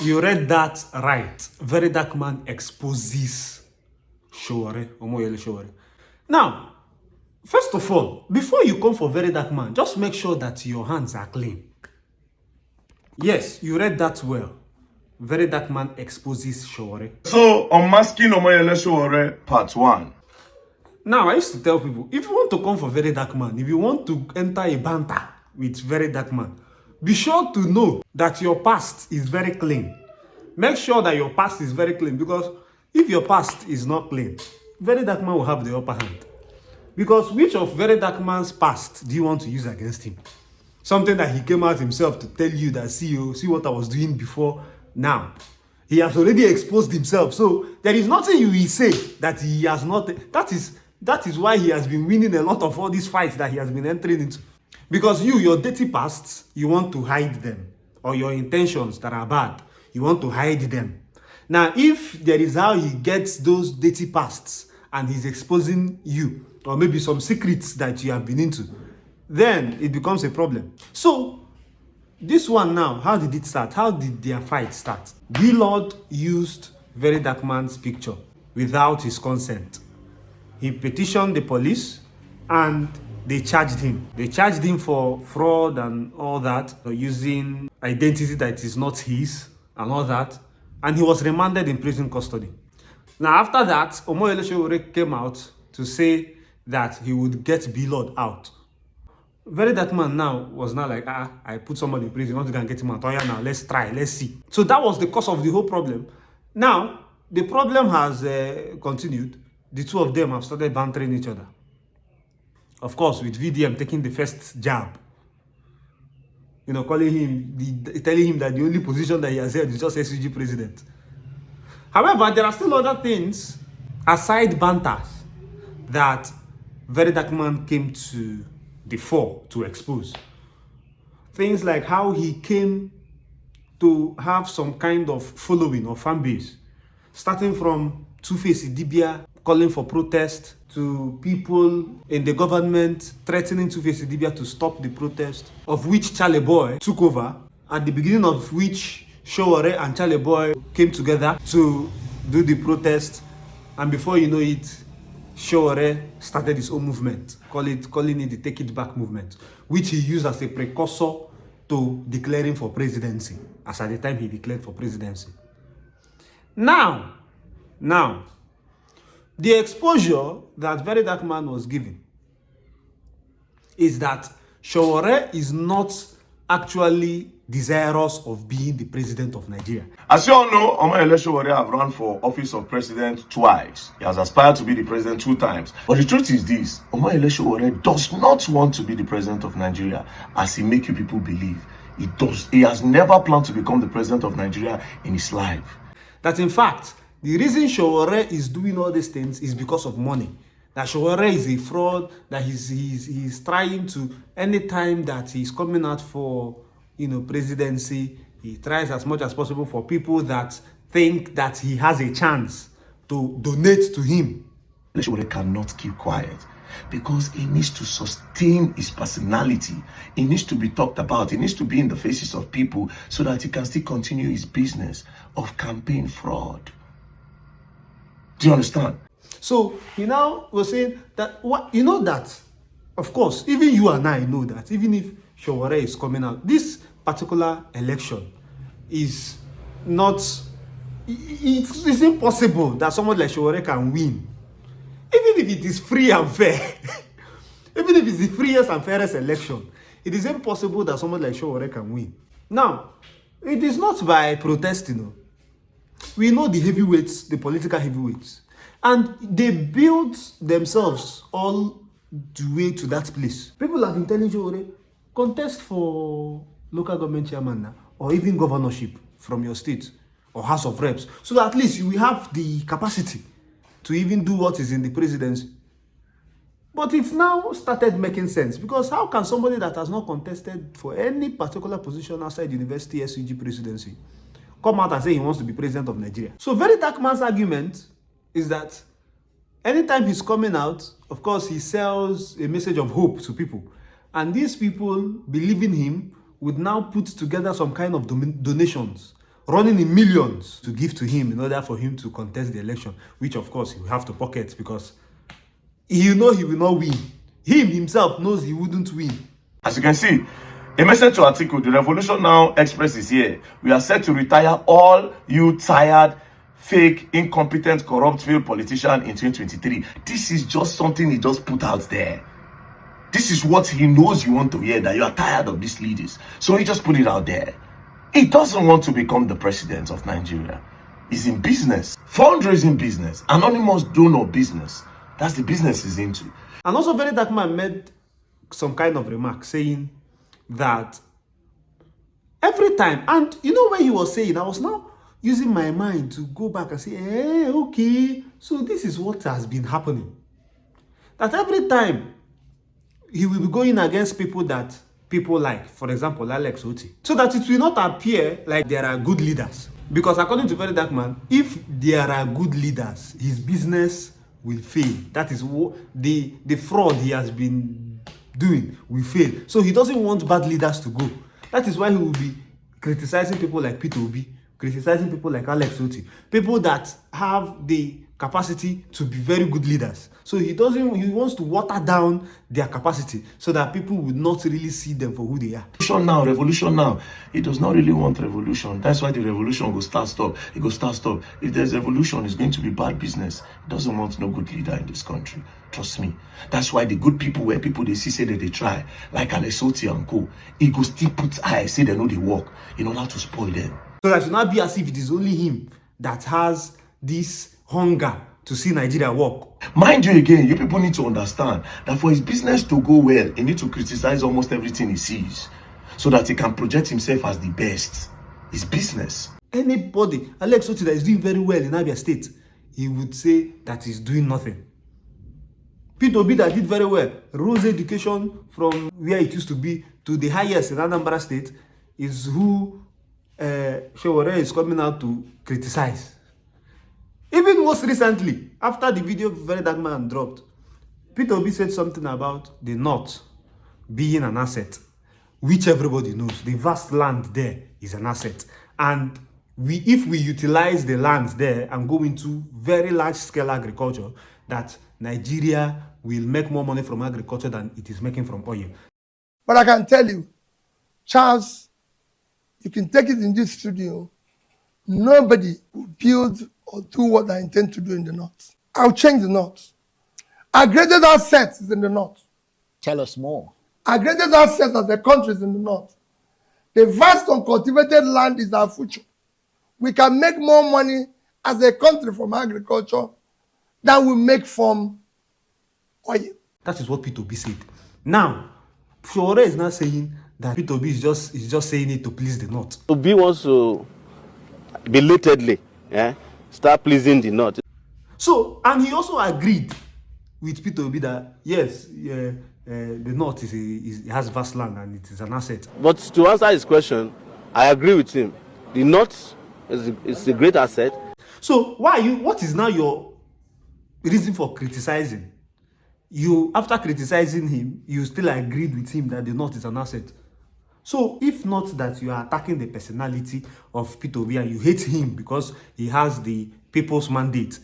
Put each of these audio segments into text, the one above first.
You read that right. VeryDarkMan exposes Sowore, Omoyele Sowore. Now, first of all, before you come for VeryDarkMan, just make sure that your hands are clean. Yes, you read that well. VeryDarkMan exposes Sowore. So, unmasking Omoyele Sowore, part 1. Now, I used to tell people, if you want to come for VeryDarkMan, if you want to enter a banter with VeryDarkMan, be sure to know that your past is very clean. Make sure that your past is very clean, because if your past is not clean, VeryDarkMan will have the upper hand. Because which of VeryDarkMan's past do you want to use against him? Something that he came out himself to tell you that, see what I was doing before now. He has already exposed himself. So there is nothing you will say that he has not. That is why he has been winning a lot of all these fights that he has been entering into. Because your dirty pasts, you want to hide them. Or your intentions that are bad, you want to hide them. Now, if there is how he gets those dirty pasts and he's exposing you, or maybe some secrets that you have been into, then it becomes a problem. So, this one now, how did it start? How did their fight start? B-Lord used VeryDarkMan's picture without his consent. He petitioned the police and they charged him. They charged him for fraud and all that, using identity that is not his and all that. And he was remanded in prison custody. Now, after that, Omoyele Sowore came out to say that he would get B-Lord out. VeryDarkMan now was now like, I put somebody in prison, I want to go and get him out. Oh yeah, now let's try, let's see. So that was the cause of the whole problem. Now, the problem has continued. The two of them have started bantering each other. Of course, with VDM taking the first jab. Calling him, telling him that the only position that he has held is just SUG president. However, there are still other things aside banters that VeryDarkMan came to the fore to expose. Things like how he came to have some kind of following or fan base, starting from Two-Face Idibia calling for protest, to people in the government threatening Two-Face Idibia to stop the protest, of which Charlie Boy took over, at the beginning of which Sowore and Charlie Boy came together to do the protest, and before you know it, Sowore started his own movement, calling it the Take It Back movement, which he used as a precursor to declaring for presidency, as at the time he declared for presidency. Now, the exposure that VeryDarkMan was given is that Sowore is not actually desirous of being the president of Nigeria. As you all know, Omoyele Sowore have run for office of president twice. He has aspired to be the president 2 times. But the truth is this, Omoyele Sowore does not want to be the president of Nigeria, as he make you people believe. He has never planned to become the president of Nigeria in his life. That in fact, the reason Sowore is doing all these things is because of money. That Sowore is a fraud, that he's trying to, anytime that he's coming out for presidency, he tries as much as possible for people that think that he has a chance to donate to him. Sowore cannot keep quiet because he needs to sustain his personality. He needs to be talked about. He needs to be in the faces of people so that he can still continue his business of campaign fraud. Do you understand? So he now was saying that that, of course, even you and I know that even if Sowore is coming out, this particular election is not, it's impossible that someone like Sowore can win. Even if it is free and fair, even if it's the freest and fairest election, it is impossible that someone like Sowore can win. Now, it is not by protesting. We know the heavyweights, the political heavyweights, and they built themselves all the way to that place. People have been telling Sowore, contest for local government chairman now, or even governorship from your state or House of Reps, so that at least you will have the capacity to even do what is in the presidency. But it's now started making sense, because how can somebody that has not contested for any particular position outside university SUG presidency come out and say he wants to be president of Nigeria? So VeryDarkMan's argument is that anytime he's coming out, of course, he sells a message of hope to people. And these people, believing him, would now put together some kind of donations running in millions to give to him in order for him to contest the election, which of course he will have to pocket because he will not win. Him himself knows he wouldn't win. As you can see, a message to article, the Revolution Now Express is here. We are set to retire all you tired, fake, incompetent, corrupt, failed politician in 2023. This is just something he just put out there. This is what he knows you want to hear, that you are tired of these leaders. So he just put it out there. He doesn't want to become the president of Nigeria. He's in business. Fundraising business. Anonymous donor business. That's the business he's into. And also VeryDarkMan made some kind of remark saying that every time, and you know when he was saying, I was now using my mind to go back and say, okay, so this is what has been happening. That every time he will be going against people that people like, for example, Alex Oti, so that it will not appear like there are good leaders. Because according to VeryDarkMan, if there are good leaders, his business will fail. That is what the fraud he has been doing will fail. So he doesn't want bad leaders to go. That is why he will be criticizing people like Peter Obi, criticizing people like Alex Oti, people that have the capacity to be very good leaders. So he wants to water down their capacity so that people would not really see them for who they are. Revolution now. He does not really want revolution. That's why the revolution will stop. It will stop. If there's revolution, it's going to be bad business. He doesn't want no good leader in this country. Trust me. That's why the good people, where people they see say that they try, like Alex Oti and co, he go still put eyes, say they know they work in order to spoil them. So that should not be as if it is only him that has this hunger to see Nigeria work. Mind you again, you people need to understand that for his business to go well, he needs to criticize almost everything he sees so that he can project himself as the best. His business. Anybody, Alex Oti, that is doing very well in Abia State, he would say that he's doing nothing. Peter Obi that did very well, rose education from where it used to be to the highest in Anambra State, is who Sowore is coming out to criticize. Even most recently, after the video VeryDarkMan dropped, Peter Obi said something about the North being an asset, which everybody knows. The vast land there is an asset. And if we utilize the land there and go into very large-scale agriculture, that Nigeria will make more money from agriculture than it is making from oil. But I can tell you, Charles, you can take it in this studio, nobody will build or do what I intend to do in the North. I'll change the North. Our greatest asset is in the North. Tell us more. Our greatest asset as a country is in the North. The vast uncultivated land is our future. We can make more money as a country from agriculture than we make from oil. That is what Peter Obi said. Now, Sowore is not saying that Peter Obi is just saying it to please the North. Obi wants to belatedly start pleasing the North. So, and he also agreed with Peter Obi that yes, the North has vast land and it is an asset. But to answer his question, I agree with him. The North is a great asset. So what is now your reason for criticizing? After criticizing him, you still agreed with him that the North is an asset. So if not that you are attacking the personality of Peter Obi and you hate him because he has the people's mandate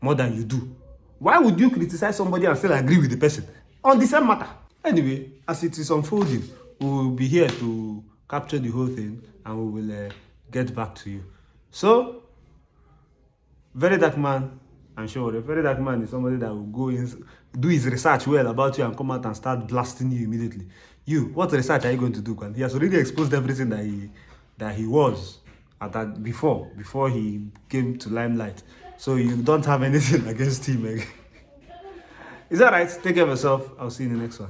more than you do, why would you criticize somebody and still agree with the person on the same matter? Anyway, as it is unfolding, we will be here to capture the whole thing and we will get back to you. So, VeryDarkMan and Sowore. VeryDarkMan is somebody that will go in, do his research well about you and come out and start blasting you immediately. You, what research are you going to do? He has already exposed everything that he was at that before he came to limelight. So you don't have anything against him again. Is that right? Take care of yourself. I'll see you in the next one.